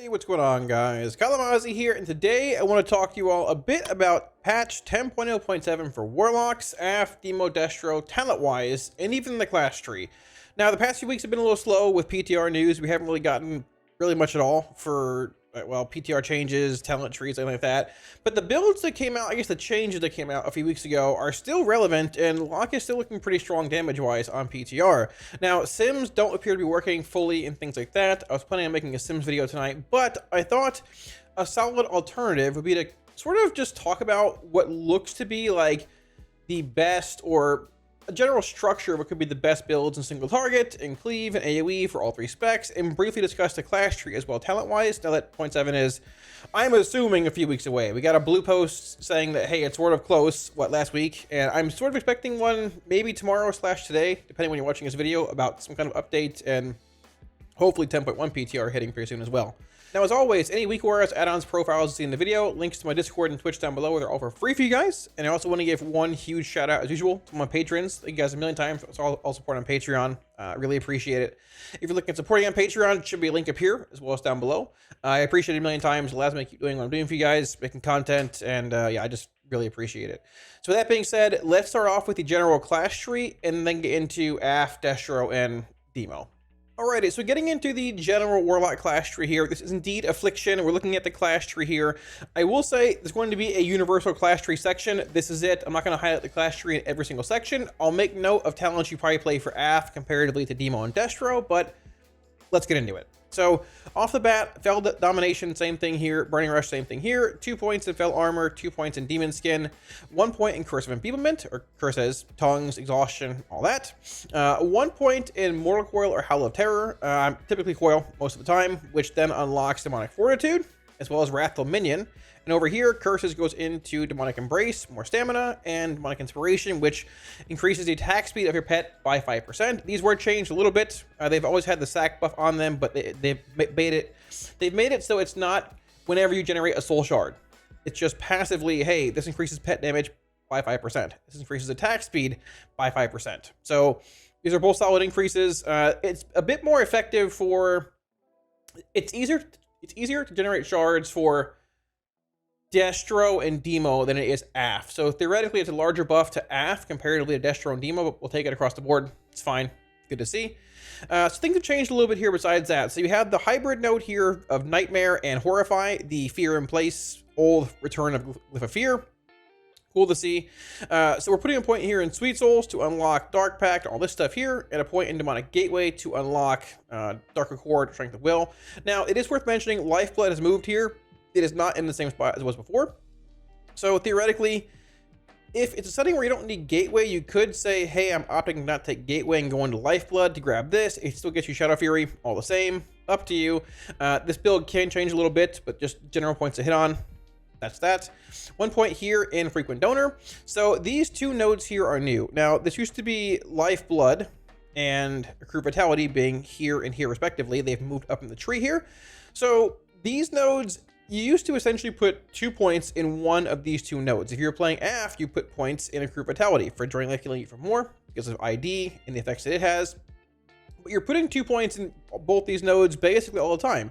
What's going on, guys? Kalamazi here, and today I want to talk to you all a bit about patch 10.0.7 for Warlocks, AF, Demo, Destro, talent-wise, and even the class tree. Now, the past few weeks have been a little slow with PTR news. We haven't really gotten really much at all for, well, PTR changes, talent trees, anything like that. But the builds that came out, I guess the changes that came out a few weeks ago are still relevant, and Lock is still looking pretty strong damage-wise on PTR. Now, Sims don't appear to be working fully and things like that. I was planning on making a Sims video tonight, but I thought a solid alternative would be to sort of just talk about what looks to be like the best, or a general structure of what could be the best builds in single target, and cleave, and AoE for all three specs, and briefly discuss the class tree as well talent-wise, now that 0.7 is, I'm assuming, a few weeks away. We got a blue post saying that, hey, it's sort of close, last week, and I'm sort of expecting one maybe tomorrow/today, depending when you're watching this video, about some kind of update, and hopefully 10.1 PTR hitting pretty soon as well. Now, as always, any weak warriors, add-ons, profiles you see in the video, links to my Discord and Twitch down below, they're all for free for you guys. And I also want to give one huge shout out, as usual, to my patrons. Thank you guys a million times for all support on Patreon. Really appreciate it. If you're looking at supporting on Patreon, it should be a link up here, as well as down below. I appreciate it a million times. It allows me to keep doing what I'm doing for you guys, making content, and yeah, I just really appreciate it. So with that being said, let's start off with the general class tree, and then get into AF, Destro, and Demo. Alrighty, so getting into the general Warlock class tree here, this is indeed Affliction. We're looking at the class tree here. I will say there's going to be a universal class tree section. This is it. I'm not going to highlight the class tree in every single section. I'll make note of talents you probably play for AF comparatively to Demo and Destro, but let's get into it. So off the bat, Fell Domination, same thing here. Burning Rush, same thing here. 2 points in Fell Armor, 2 points in Demon Skin, 1 point in Curse of Enfeeblement, or Curses, Tongues, Exhaustion, all that. 1 point in Mortal Coil or Howl of Terror, typically Coil most of the time, which then unlocks Demonic Fortitude, as well as Wrathful Minion. And over here, Curses goes into Demonic Embrace, more stamina, and Demonic Inspiration, which increases the attack speed of your pet by 5%. These were changed a little bit. They've always had the sack buff on them, but they've made it so it's not whenever you generate a soul shard. It's just passively, hey, this increases pet damage by 5%. This increases attack speed by 5%. So these are both solid increases. It's a bit more effective for... It's easier to generate shards for Destro and Demo than it is AF. So theoretically, it's a larger buff to AF comparatively to Destro and Demo, but we'll take it across the board. It's fine. Good to see. So things have changed a little bit here besides that. So you have the hybrid node here of Nightmare and Horrify, the Fear in Place, old return of Glyph of Fear. Cool to see. So we're putting a point here in Sweet Souls to unlock Dark Pact, all this stuff here, and a point in Demonic Gateway to unlock Dark Accord, Strength of Will. Now, it is worth mentioning, Lifeblood has moved here. It is not in the same spot as it was before. So theoretically, if it's a setting where you don't need Gateway, you could say, hey, I'm opting to not take Gateway and go into Lifeblood to grab this. It still gets you Shadow Fury, all the same. Up to you. This build can change a little bit, but just general points to hit on. That's that. 1 point here in Frequent Donor. So these two nodes here are new. Now, this used to be Lifeblood and Accrue Vitality being here and here respectively. They've moved up in the tree here. So these nodes, you used to essentially put 2 points in one of these two nodes. If you're playing AF, you put points in Accrue Vitality for Draining Life, Healing You for more because of ID and the effects that it has. But you're putting 2 points in both these nodes basically all the time.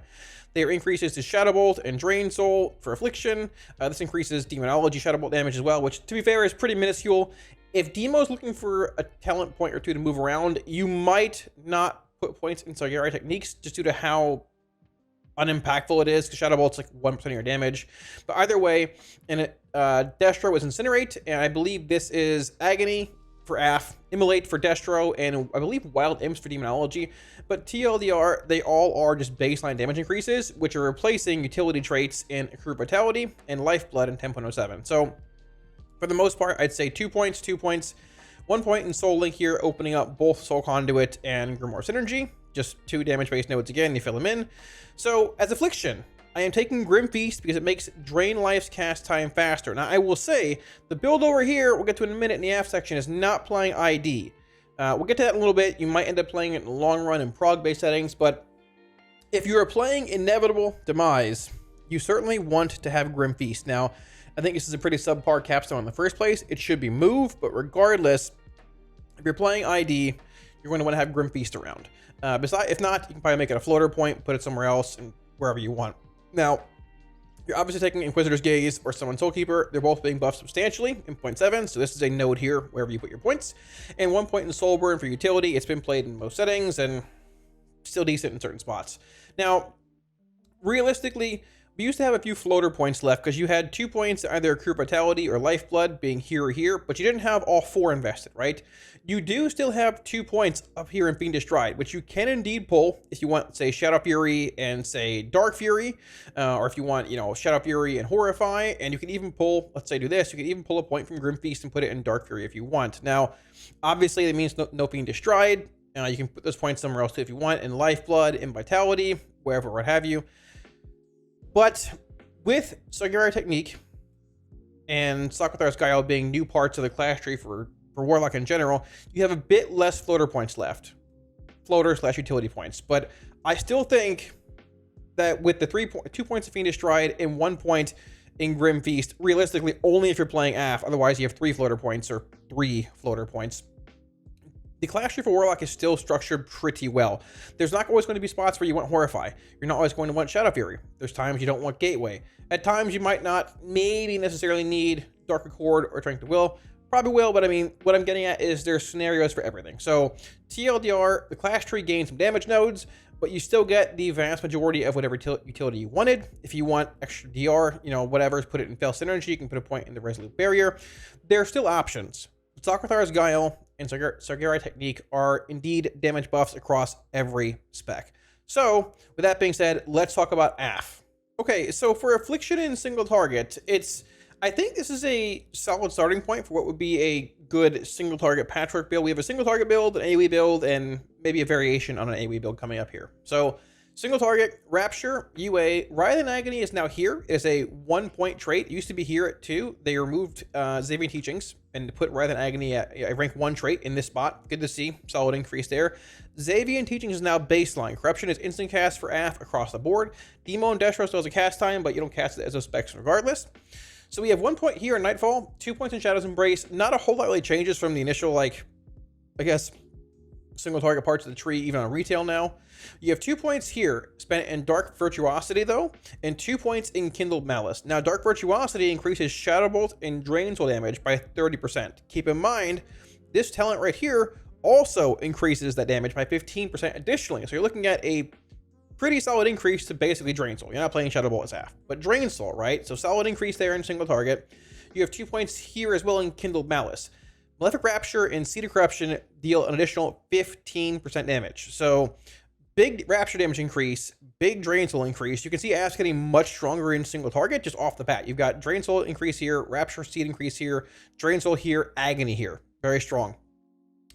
There increases to Shadow Bolt and Drain Soul for Affliction. This increases Demonology Shadow Bolt damage as well, which to be fair is pretty minuscule. If Demo's looking for a talent point or two to move around, you might not put points in Sagittarius Techniques just due to how unimpactful it is, because Shadow Bolt's like 1% of your damage. But either way, and Destro is Incinerate, and I believe this is Agony for AF, Immolate for Destro, and I believe Wild Imps for Demonology. But TLDR, they all are just baseline damage increases, which are replacing utility traits in Accrue Vitality and Lifeblood in 10.07. So for the most part, I'd say 2 points, 2 points, 1 point in Soul Link here, opening up both Soul Conduit and Grimoire Synergy. Just 2 damage-based nodes again, you fill them in. So, as Affliction, I am taking Grim Feast because it makes Drain Life's cast time faster. Now, I will say, the build over here, we'll get to in a minute in the AF section, is not playing ID. We'll get to that in a little bit. You might end up playing it in the long run in prog-based settings, but if you are playing Inevitable Demise, you certainly want to have Grim Feast. Now, I think this is a pretty subpar capstone in the first place. It should be moved, but regardless, if you're playing ID, you're going to want to have Grim Feast around. If not, you can probably make it a floater point, put it somewhere else, and wherever you want. Now, you're obviously taking Inquisitor's Gaze or Summoned Soulkeeper. They're both being buffed substantially in 0.7, so this is a node here, wherever you put your points. And 1 point in Soulburn for utility. It's been played in most settings and still decent in certain spots. Now, realistically, we used to have a few floater points left because you had 2 points, either Accrue Vitality or Lifeblood, being here or here, but you didn't have all 4 invested, right? You do still have 2 points up here in Fiendish Stride, which you can indeed pull if you want, say, Shadow Fury and, say, Dark Fury, or if you want, you know, Shadow Fury and Horrify, and you can even pull, let's say, do this, you can even pull a point from Grim Feast and put it in Dark Fury if you want. Now, obviously, that means no Fiendish Stride. You can put those points somewhere else too if you want, in Lifeblood, in Vitality, wherever, what have you. But with Sargeras Technique and Sakathar's Guile being new parts of the class tree for Warlock in general, you have a bit less floater points left. Floater/utility points. But I still think that with the 2 points of Fiendish Stride and 1 point in Grim Feast, realistically, only if you're playing AF, otherwise you have 3 floater points or 3 floater points. The class tree for Warlock is still structured pretty well. There's not always going to be spots where you want Horrify. You're not always going to want Shadow Fury. There's times you don't want Gateway. At times you might not maybe necessarily need Dark Accord or Strength of Will. Probably will, but I mean, what I'm getting at is there's scenarios for everything. So TLDR, the class tree gains some damage nodes, but you still get the vast majority of whatever utility you wanted. If you want extra DR, you know, whatever, put it in Fel Synergy, you can put a point in the Resolute Barrier. There are still options. Sakathar's Guile and Sargeras Technique are indeed damage buffs across every spec. So, with that being said, let's talk about AF. Okay, so for Affliction and single target, I think this is a solid starting point for what would be a good single target patchwork build. We have a single target build, an AoE build, and maybe a variation on an AoE build coming up here. So, single target, Rapture, UA, Writhe and Agony is now here. It is a 1 point trait. It used to be here at 2. They removed Xavier Teachings and put Writhe and Agony at a rank 1 trait in this spot. Good to see. Solid increase there. Xavier Teachings is now baseline. Corruption is instant cast for AF across the board. Demo and Destro still has a cast time, but you don't cast it as those specs regardless. So we have 1 point here in Nightfall, 2 points in Shadow's Embrace. Not a whole lot really changes from the initial, like, I guess, single target parts of the tree, even on retail now. You have 2 points here spent in Dark Virtuosity, though, and 2 points in Kindled Malice. Now, Dark Virtuosity increases Shadow Bolt and Drain Soul damage by 30%. Keep in mind, this talent right here also increases that damage by 15% additionally. So you're looking at a pretty solid increase to basically Drain Soul. You're not playing Shadow Bolt as half, but Drain Soul, right? So solid increase there in single target. You have 2 points here as well in Kindled Malice. Malefic Rapture and Seed of Corruption deal an additional 15% damage. So big Rapture damage increase, big Drain Soul increase. You can see AF's getting much stronger in single target just off the bat. You've got Drain Soul increase here, Rapture Seed increase here, Drain Soul here, Agony here. Very strong.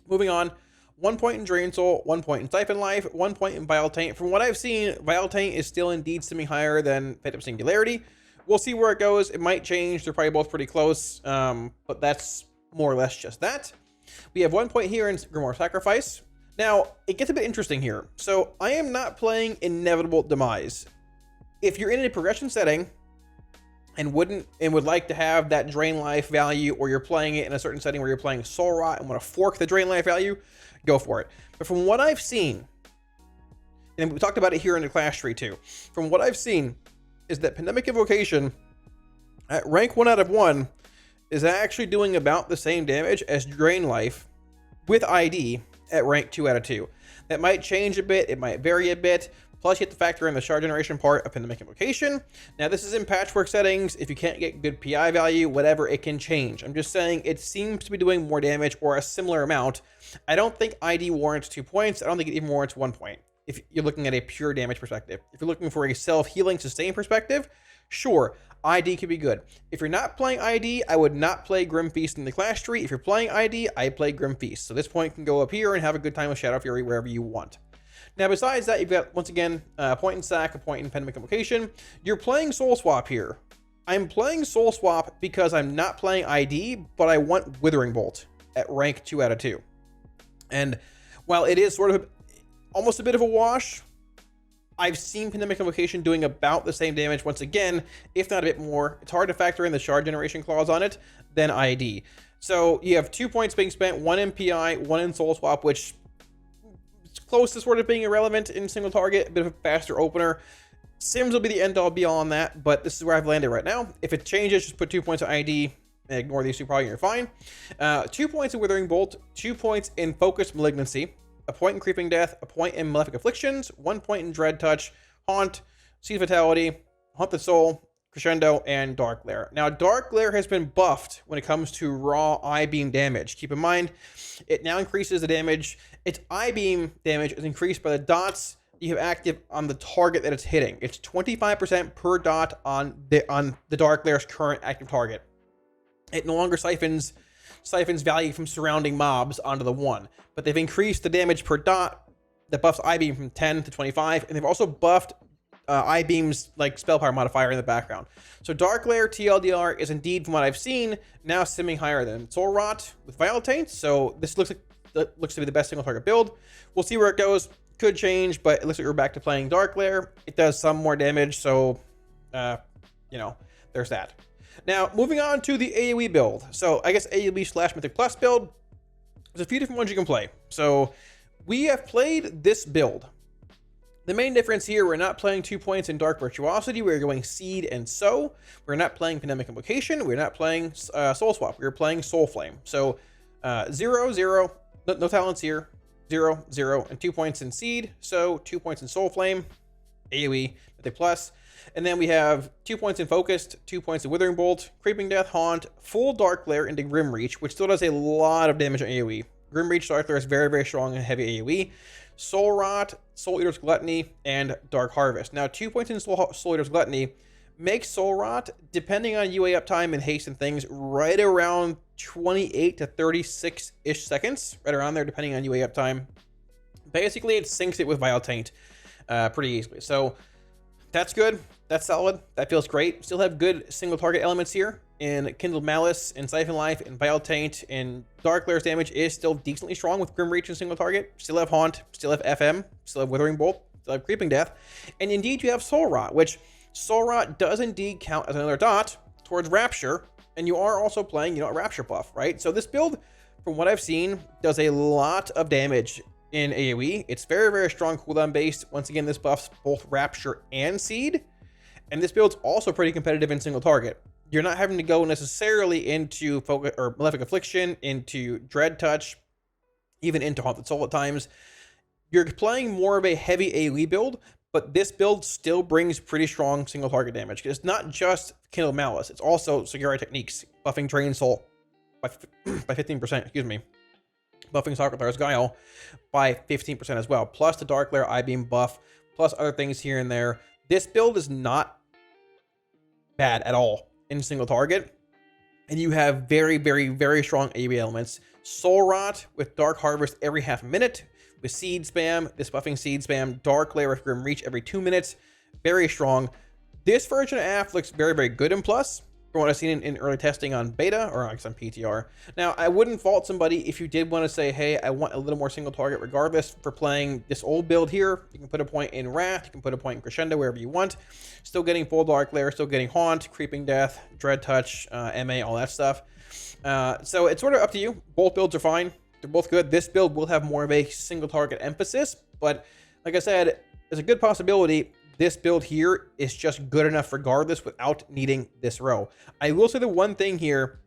Moving on, 1 point in Drain Soul, 1 point in Siphon Life, 1 point in Vile Taint. From what I've seen, Vile Taint is still indeed simming higher than Phantom Singularity. We'll see where it goes. It might change. They're probably both pretty close, but that's more or less just that. We have 1 point here in Grimoire Sacrifice. Now, it gets a bit interesting here. So, I am not playing Inevitable Demise. If you're in a progression setting and would like to have that Drain Life value, or you're playing it in a certain setting where you're playing Soul Rot and want to fork the Drain Life value, go for it. But from what I've seen, and we talked about it here in the class tree too, from what I've seen is that Pandemic Invocation at rank 1 out of 1 is actually doing about the same damage as Drain Life with ID at rank 2 out of 2. That might change a bit, it might vary a bit, plus you have to factor in the shard generation part of Pandemic Invocation. Now this is in patchwork settings. If you can't get good PI value, whatever, it can change. I'm just saying it seems to be doing more damage or a similar amount. I don't think ID warrants 2 points. I don't think it even warrants 1 point if you're looking at a pure damage perspective. If you're looking for a self-healing sustain perspective, sure, ID could be good. If you're not playing ID, I would not play Grim Feast in the class tree. If you're playing ID, I play Grim Feast. So this point can go up here and have a good time with Shadow Fury wherever you want. Now, besides that, you've got, once again, a point in Sack, a point in Pandemic Invocation. You're playing Soul Swap here. I'm playing Soul Swap because I'm not playing ID, but I want Withering Bolt at rank 2 out of 2. And while it is sort of almost a bit of a wash, I've seen Pandemic Invocation doing about the same damage once again, if not a bit more. It's hard to factor in the shard generation clause on it than ID. So you have 2 points being spent, 1 in PI, 1 in Soul Swap, which is close to sort of being irrelevant in single target, a bit of a faster opener. Sims will be the end all be all on that, but this is where I've landed right now. If it changes, just put 2 points of ID and ignore these two probably, you're fine. 2 points in Withering Bolt, 2 points in Focused Malignancy, a point in Creeping Death, a point in Malefic Afflictions, 1 point in Dread Touch, Haunt, Seed Fatality, Haunt the Soul, Crescendo, and Dark Glare. Now, Dark Glare has been buffed when it comes to raw I-beam damage. Keep in mind, it now increases the damage. Its I-beam damage is increased by the dots you have active on the target that it's hitting. It's 25% per dot on the Dark Glare's current active target. It no longer siphons value from surrounding mobs onto the 1, but they've increased the damage per dot that buffs I-beam from 10 to 25, and they've also buffed I-beam's like spell power modifier in the background. So Dark Glare TLDR is indeed, from what I've seen, now simming higher than Soul Rot with Vile Taint. So this looks to be the best single target build. We'll see where it goes. Could change, but it looks like we're back to playing Dark Glare. It does some more damage, so you know, there's that. Now, moving on to the AoE build. So I guess AoE / Mythic Plus build. There's a few different ones you can play. So we have played this build. The main difference here, we're not playing 2 points in Dark Virtuosity. We're going Seed and Sow. We're not playing Pandemic Invocation. We're not playing Soul Swap. We're playing Soul Flame. So 0, 0, no talents here. 0, 0, and 2 points in Seed. So 2 points in Soul Flame, AoE, Mythic Plus. And then we have 2 points in Focused, 2 points in Withering Bolt, Creeping Death, Haunt, full Dark Glare into Grim Reach, which still does a lot of damage on AoE. Grim Reach Dark Glare is very, very strong and heavy AoE. Soul Rot, Soul Eater's Gluttony, and Dark Harvest. Now, 2 points in Soul Eater's Gluttony makes Soul Rot, depending on UA uptime and haste and things, right around 28 to 36-ish seconds, right around there, depending on UA uptime. Basically, it syncs it with Vile Taint pretty easily. So that's good. That's solid. That feels great. Still have good single target elements here in Kindled Malice, in Siphon Life, in Vile Taint, and Dark Glare's damage is still decently strong with Grim Reach and single target. Still have Haunt, still have FM, still have Withering Bolt, still have Creeping Death, and indeed you have Soul Rot, which Soul Rot does indeed count as another dot towards Rapture, and you are also playing, a Rapture buff, right? So this build, from what I've seen, does a lot of damage in AoE. It's very, very strong cooldown based. Once again, this buffs both Rapture and Seed, and this build's also pretty competitive in single target. You're not having to go necessarily into Focus or Malefic Affliction, into Dread Touch, even into Haunted Soul at times. You're playing more of a heavy AoE build, but this build still brings pretty strong single target damage. It's not just Kindled Malice, it's also Security Techniques, buffing Drain Soul by 15%, excuse me. Buffing Socratar's Guile by 15% as well, plus the Dark Glare I-Beam buff, plus other things here and there. This build is not bad at all in single target, and you have very, very, very strong AoE elements. Soul Rot with Dark Harvest every half a minute, with Seed spam, this buffing Seed spam, Dark Glare with Grim Reach every 2 minutes, very strong. This version of AF looks very, very good in Plus, from what I've seen in early testing on beta, or I guess on PTR. Now, I wouldn't fault somebody if you did want to say, hey, I want a little more single target regardless for playing this old build here. You can put a point in Wrath, you can put a point in Crescendo, wherever you want. Still getting full Dark Glare, still getting Haunt, Creeping Death, Dread Touch, MA, all that stuff. So it's sort of up to you. Both builds are fine. They're both good. This build will have more of a single target emphasis, but like I said, there's a good possibility this build here is just good enough regardless without needing this row. I will say the one thing here,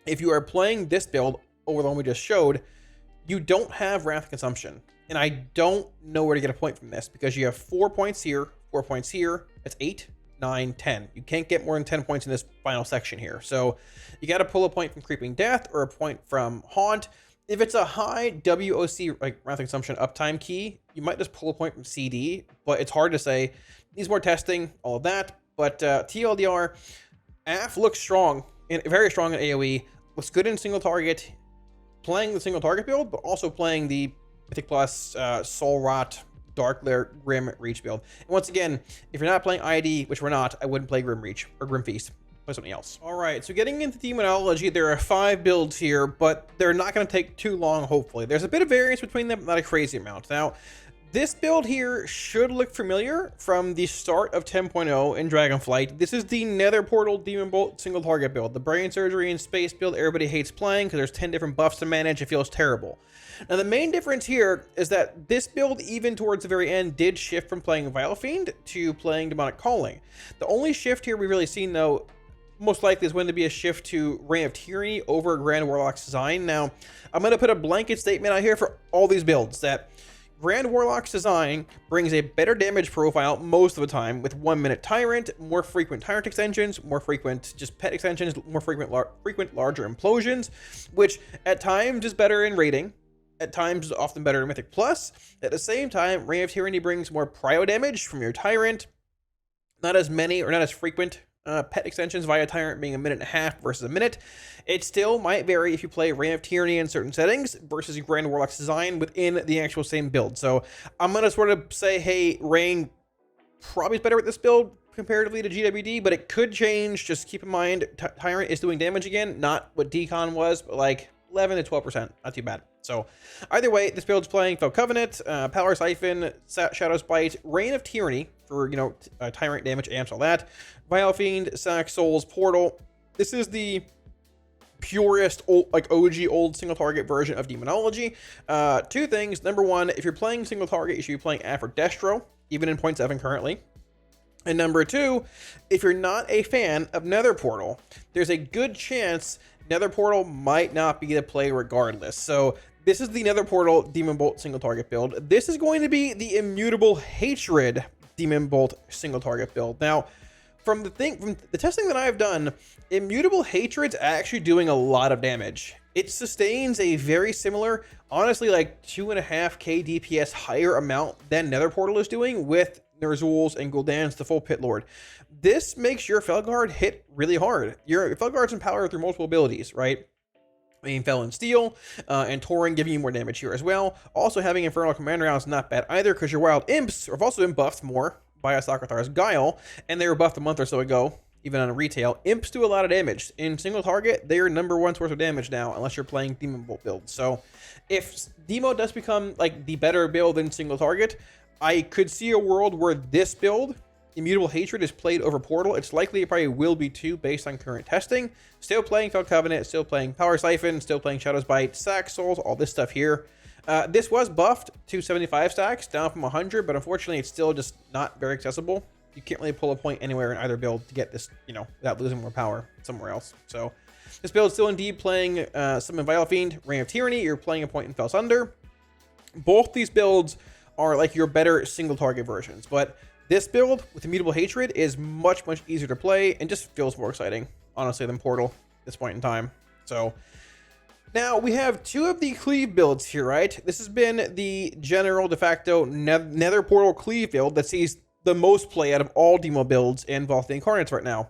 if you are playing this build over the one we just showed, you don't have Wrath Consumption. And I don't know where to get a point from this, because you have 4 points here, 4 points here. That's 8, 9, 10. You can't get more than 10 points in this final section here. So you got to pull a point from Creeping Death or a point from Haunt. If it's a high WOC, like Wrath Consumption uptime key, you might just pull a point from CD, but it's hard to say. Needs more testing, all of that. But TLDR, AF looks strong, and very strong in AoE. Looks good in single target, playing the single target build, but also playing the Mythic Plus, Soul Rot, Dark Glare, Grim Reach build. And once again, if you're not playing ID, which we're not, I wouldn't play Grim Reach or Grim Feast. Play something else. All right, so getting into Demonology, there are 5 builds here, but they're not going to take too long, hopefully. There's a bit of variance between them, not a crazy amount. Now, This build here should look familiar from the start of 10.0 in Dragonflight. This is the Nether Portal Demon Bolt single target build. The brain surgery and space build everybody hates playing because there's 10 different buffs to manage. It feels terrible. Now the main difference here is that this build, even towards the very end, did shift from playing Vile Fiend to playing Demonic Calling. The only shift here we've really seen, though, most likely is going to be a shift to Reign of Tyranny over Grand Warlock's design. Now, I'm going to put a blanket statement out here for all these builds that Grand Warlock's design brings a better damage profile most of the time with 1 minute Tyrant, more frequent Tyrant extensions, more frequent just pet extensions, more frequent larger implosions, which at times is better in rating, at times is often better in Mythic Plus. At the same time, Reign of Tyranny brings more prio damage from your Tyrant, not as many or not as frequent pet extensions via Tyrant being 1.5 minutes versus a minute. It still might vary if you play Reign of Tyranny in certain settings versus Grand Warlock's design within the actual same build. So I'm going to sort of say, hey, Reign probably is better with this build comparatively to GWD, but it could change. Just keep in mind, Tyrant is doing damage again, not what Decon was, but like 11 to 12%, not too bad. So either way, this build's playing Fell Covenant, Power Siphon, Shadow's Bite, Reign of Tyranny for, Tyrant damage, amps, all that, Vile Fiend, Sack, Souls, Portal. This is the purest OG old single target version of Demonology. Two things. Number one, if you're playing single target, you should be playing Aphra Destro, even in 0.7 currently. And number two, if you're not a fan of Nether Portal, there's a good chance Nether Portal might not be the play regardless. So this is the Nether Portal Demon Bolt single target build. This is going to be the Immutable Hatred Demon Bolt single target build. Now, from the testing that I've done, Immutable Hatred's actually doing a lot of damage. It sustains a very similar, honestly, like 2.5k DPS higher amount than Nether Portal is doing with Ner'zhul's and Gul'dan's the full Pit Lord. This makes your Felguard hit really hard. Your Felguard's empowered through multiple abilities, right? I mean, Fel and Steel, and Tauren giving you more damage here as well. Also having Infernal Command Rounds not bad either, because your Wild Imps have also been buffed more by Asakathar's Guile, and they were buffed a month or so ago, even on a retail. Imps do a lot of damage. In single target, they are #1 source of damage now, unless you're playing Demon Bolt build. So if Demo does become like the better build in single target, I could see a world where this build, Immutable Hatred, is played over Portal. It's likely it probably will be too based on current testing. Still playing Fell Covenant, still playing Power Siphon, still playing Shadow's Bite, Sack, Souls, all this stuff here. This was buffed to 75 stacks, down from 100, but unfortunately it's still just not very accessible. You can't really pull a point anywhere in either build to get this, without losing more power somewhere else. So this build is still indeed playing Summon Vile Fiend, Reign of Tyranny. You're playing a point in Fell Sunder. Both these builds are like your better single target versions, but this build with Immutable Hatred is much, much easier to play and just feels more exciting, honestly, than Portal at this point in time. So now we have two of the Cleave builds here, right? This has been the general de facto Nether Portal Cleave build that sees the most play out of all Demo builds in Vault of the Incarnates right now.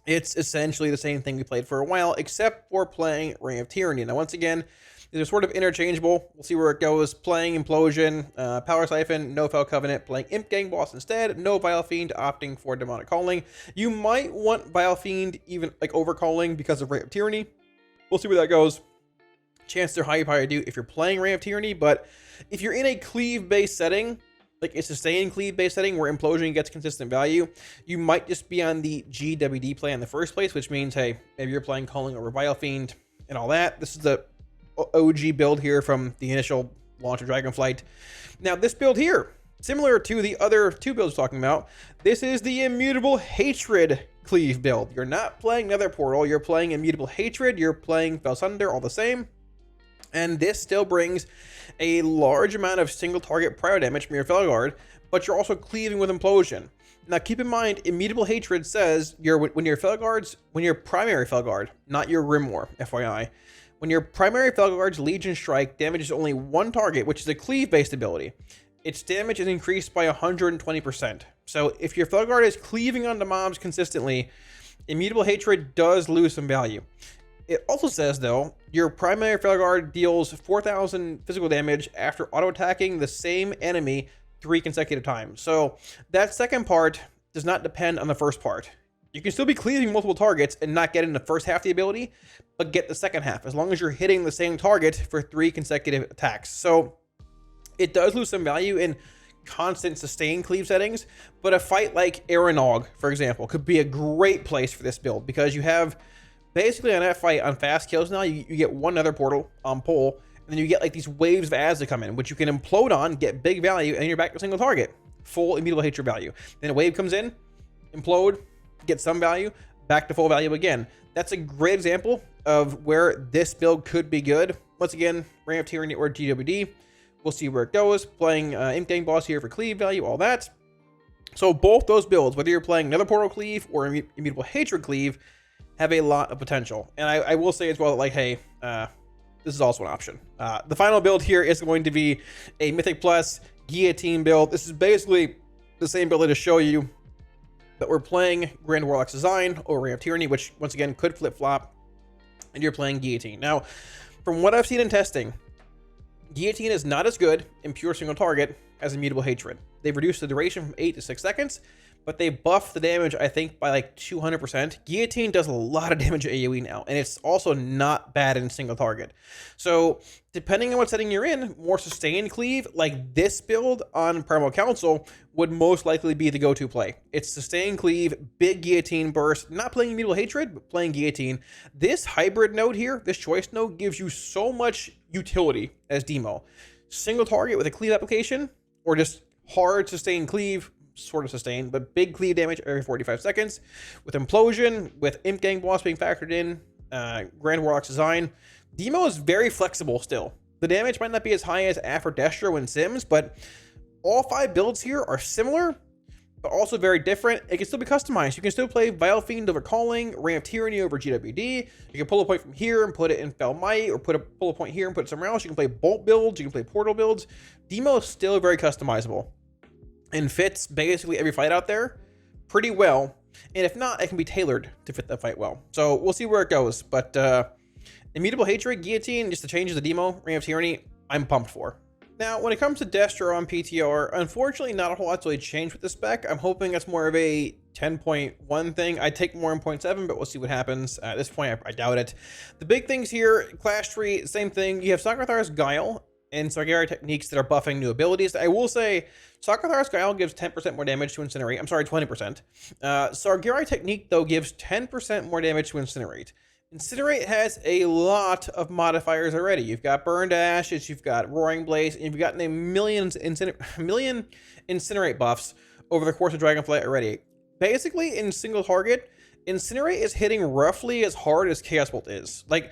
It's essentially the same thing we played for a while, except for playing Reign of Tyranny. Now, once again, these are sort of interchangeable. We'll see where it goes. Playing Implosion, Power Siphon, no Fell Covenant. Playing Imp Gang Boss instead, no Vile Fiend, opting for Demonic Calling. You might want Vile Fiend even like overcalling because of Reign of Tyranny. We'll see where that goes. Chances are high you probably do if you're playing Reign of Tyranny, but if you're in a cleave-based setting, like a sustained cleave-based setting where Implosion gets consistent value, you might just be on the GWD play in the first place, which means, hey, maybe you're playing Calling over Vile Fiend and all that. This is the OG build here from the initial launch of Dragonflight. Now, this build here, similar to the other two builds we're talking about, this is the Immutable Hatred Cleave build. You're not playing Nether Portal, you're playing Immutable Hatred, you're playing Fell Sunder, all the same. And this still brings a large amount of single target prio damage from your Felguard, but you're also cleaving with Implosion. Now keep in mind, Immutable Hatred says when your primary Felguard, not your Grimoire, FYI, when your primary Felguard's Legion Strike damages only one target, which is a cleave-based ability, its damage is increased by 120%. So if your Felguard is cleaving onto mobs consistently, Immutable Hatred does lose some value. It also says, though, your primary Felguard deals 4,000 physical damage after auto-attacking the same enemy 3 consecutive times. So that second part does not depend on the first part. You can still be cleaving multiple targets and not get in the first half of the ability, but get the second half, as long as you're hitting the same target for 3 consecutive attacks. So It does lose some value in constant sustained cleave settings, but a fight like Aranog, for example, could be a great place for this build, because you have basically on that fight on fast kills now, you get one other portal on pull, and then you get like these waves of ads that come in, which you can implode on, get big value, and you're back to single target, full immutable hatred value. Then a wave comes in, implode, get some value, back to full value again. That's a great example of where this build could be good. Once again, Ring of Tyranny or GWD. We'll see where it goes. Playing Imp Gang Boss here for cleave value, all that. So both those builds, whether you're playing another Portal Cleave or Immutable Hatred Cleave, have a lot of potential. And I will say as well, like, hey, this is also an option. The final build here is going to be a Mythic Plus Guillotine build. This is basically the same build to show you that we're playing Grand Warlock's Design or Ring of Tyranny, which once again could flip-flop, and you're playing Guillotine. Now, from what I've seen in testing, Guillotine is not as good in pure single target as Immutable Hatred. They've reduced the duration from 8 to 6 seconds, but they buffed the damage, I think, by like 200%. Guillotine does a lot of damage AoE now, and it's also not bad in single target. So, depending on what setting you're in, more sustained cleave, like this build on Primal Council, would most likely be the go-to play. It's sustained cleave, big Guillotine burst, not playing Immutable Hatred, but playing Guillotine. This hybrid node here, this choice node, gives you so much utility as Demo. Single target with a cleave application, or just hard sustained cleave, sort of sustained, but big cleave damage every 45 seconds. With Implosion, with Imp Gang Boss being factored in, Grand Warlock's Design, Demo is very flexible still. The damage might not be as high as Aff or Destro and Sims, but all 5 builds here are similar, but also very different. It can still be customized. You can still play Vile Fiend over Calling, Ring of Tyranny over GWD. You can pull a point from here and put it in Fell Might, or pull a point here and put it somewhere else. You can play Bolt builds, you can play Portal builds. Demo is still very customizable and fits basically every fight out there pretty well. And if not, it can be tailored to fit that fight well. So we'll see where it goes. But Immutable Hatred, Guillotine, just the changes of the Demo, Ring of Tyranny, I'm pumped for. Now, when it comes to Destro on PTR, unfortunately, not a whole lot's really changed with the spec. I'm hoping that's more of a 10.1 thing. I'd take more in 0.7, but we'll see what happens. At this point, I doubt it. The big things here, Clash Tree, same thing. You have Sakrathar's Guile and Sargeras techniques that are buffing new abilities. I will say, Sakrathar's Guile gives 10% more damage to Incinerate. I'm sorry, 20%. Sargeras technique, though, gives 10% more damage to Incinerate. Incinerate has a lot of modifiers already. You've got Burn to Ashes, you've got Roaring Blaze, and you've gotten a million Incinerate buffs over the course of Dragonflight already. Basically, in single target, Incinerate is hitting roughly as hard as Chaos Bolt is. Like,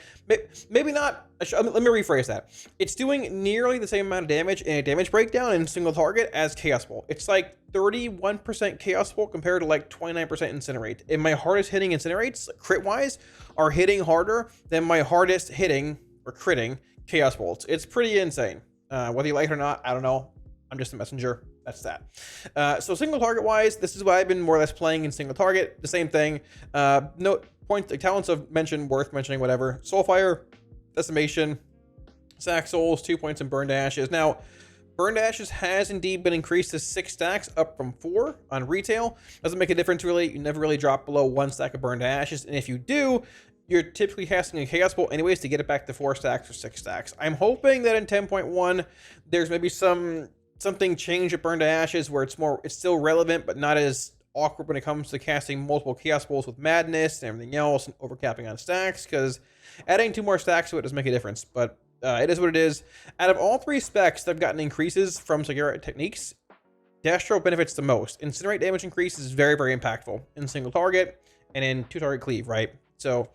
maybe not, let me rephrase that. It's doing nearly the same amount of damage in a damage breakdown in single target as Chaos Bolt. It's like 31% Chaos Bolt compared to like 29% Incinerate. And my hardest hitting Incinerates, crit-wise, are hitting harder than my hardest hitting, or critting, Chaos Bolts. It's pretty insane. Whether you like it or not, I don't know. I'm just a messenger. That's that. So single target wise, this is what I've been more or less playing in single target. The same thing. No points, like talents of mention, worth mentioning, whatever. Soulfire, Decimation, Sack Souls, 2 points in Burn to Ashes. Now, Burn to Ashes has indeed been increased to 6 stacks, up from 4 on retail. Doesn't make a difference really. You never really drop below 1 stack of Burn to Ashes, and if you do, you're typically casting a Chaos Bolt anyways to get it back to 4 stacks or 6 stacks. I'm hoping that in 10.1, there's maybe something change at Burn to Ashes where it's still relevant, but not as awkward when it comes to casting multiple Chaos Bolts with Madness and everything else, and overcapping on stacks, because adding 2 more stacks to it doesn't make a difference. But it is what it is. Out of all 3 specs that have gotten increases from Sargeras techniques, Destro benefits the most. Incinerate damage increase is very, very impactful in single target and in 2-target cleave, right? So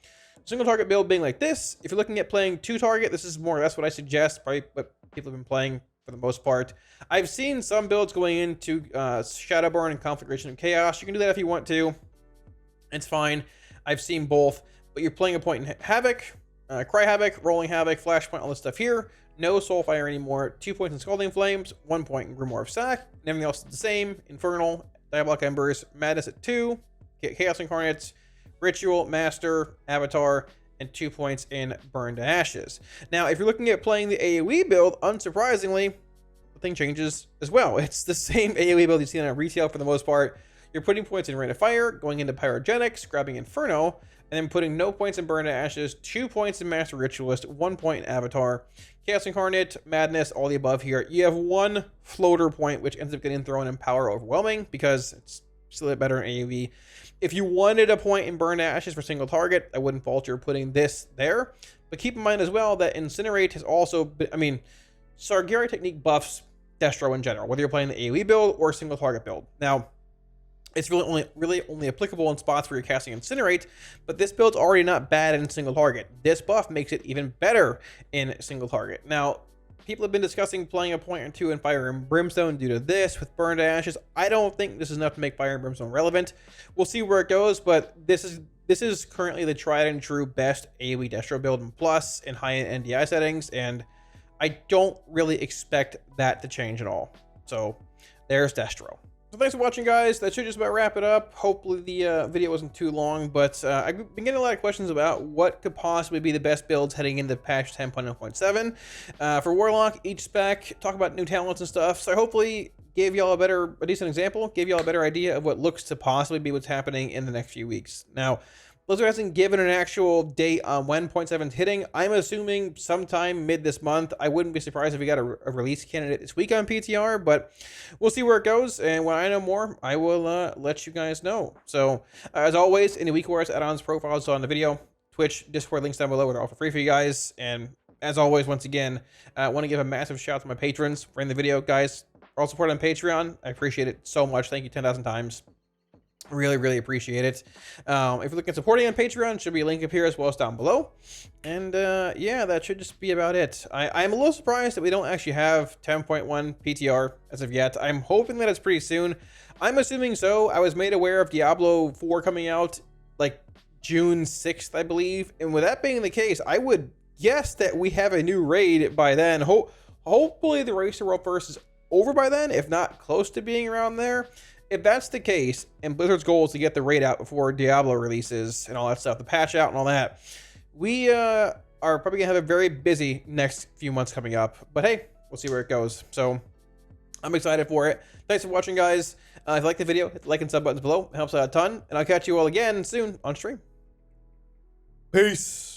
single target build being like this, if you're looking at playing 2-target, this is more or less what I suggest, probably what people have been playing for the most part. I've seen some builds going into Shadowburn and Conflagration of Chaos. You can do that if you want to. It's fine. I've seen both, but you're playing a point in Havoc, Cry Havoc, Rolling Havoc, Flashpoint, all this stuff here. No Soulfire anymore. 2 points in Scalding Flames, 1 point in Grimoire of Sack, and everything else is the same. Infernal, Diabolic Embers, Madness at 2, Chaos Incarnates, Ritual, Master, Avatar, and 2 points in Burn to Ashes. Now, if you're looking at playing the AoE build, unsurprisingly, the thing changes as well. It's the same AoE build you've seen on retail for the most part. You're putting points in Rain of Fire, going into Pyrogenics, grabbing Inferno, and then putting no points in Burn to Ashes, 2 points in Master Ritualist, 1 point in Avatar, Chaos Incarnate, Madness, all the above here. You have 1 floater point, which ends up getting thrown in Power Overwhelming because it's still better in AoE. If you wanted a point in Burn to Ashes for single target, I wouldn't falter putting this there. But keep in mind as well that Incinerate has also been, I mean, Sargeras technique buffs Destro in general, whether you're playing the AoE build or single target build. Now, it's really only applicable in spots where you're casting Incinerate, but this build's already not bad in single target. This buff makes it even better in single target. Now, people have been discussing playing a point or 2 in Fire and Brimstone due to this with Burn to Ashes. I don't think this is enough to make Fire and Brimstone relevant. We'll see where it goes, but this is currently the tried and true best AoE Destro build in Plus in high-end NDI settings, and I don't really expect that to change at all. So there's Destro. So thanks for watching, guys. That should just about wrap it up. Hopefully the video wasn't too long, but I've been getting a lot of questions about what could possibly be the best builds heading into patch 10.0.7. For Warlock, each spec, talk about new talents and stuff. So I hopefully gave y'all a decent example, gave y'all a better idea of what looks to possibly be what's happening in the next few weeks. Now, Blizzard hasn't given an actual date on when 0.7 is hitting. I'm assuming sometime mid this month. I wouldn't be surprised if we got a release candidate this week on PTR, but we'll see where it goes. And when I know more, I will let you guys know. So, as always, any Week Wars add-ons profiles on the video, Twitch, Discord, links down below. They're all for free for you guys. And as always, once again, I want to give a massive shout out to my patrons for in the video, guys. For all support on Patreon, I appreciate it so much. Thank you 10,000 times. Really appreciate it. If you're looking at supporting on Patreon, should be a link up here as well as down below. And yeah, that should just be about it. I'm a little surprised that we don't actually have 10.1 PTR as of yet. I'm hoping that it's pretty soon. I'm assuming so. I was made aware of Diablo 4 coming out like June 6th, I believe. And with that being the case, I would guess that we have a new raid by then. Hopefully the Race to World First is over by then, if not close to being around there. If that's the case, and Blizzard's goal is to get the raid out before Diablo releases and all that stuff, the patch out and all that, we are probably going to have a very busy next few months coming up. But hey, we'll see where it goes. So I'm excited for it. Thanks for watching, guys. If you like the video, hit the like and sub buttons below. It helps out a ton. And I'll catch you all again soon on stream. Peace.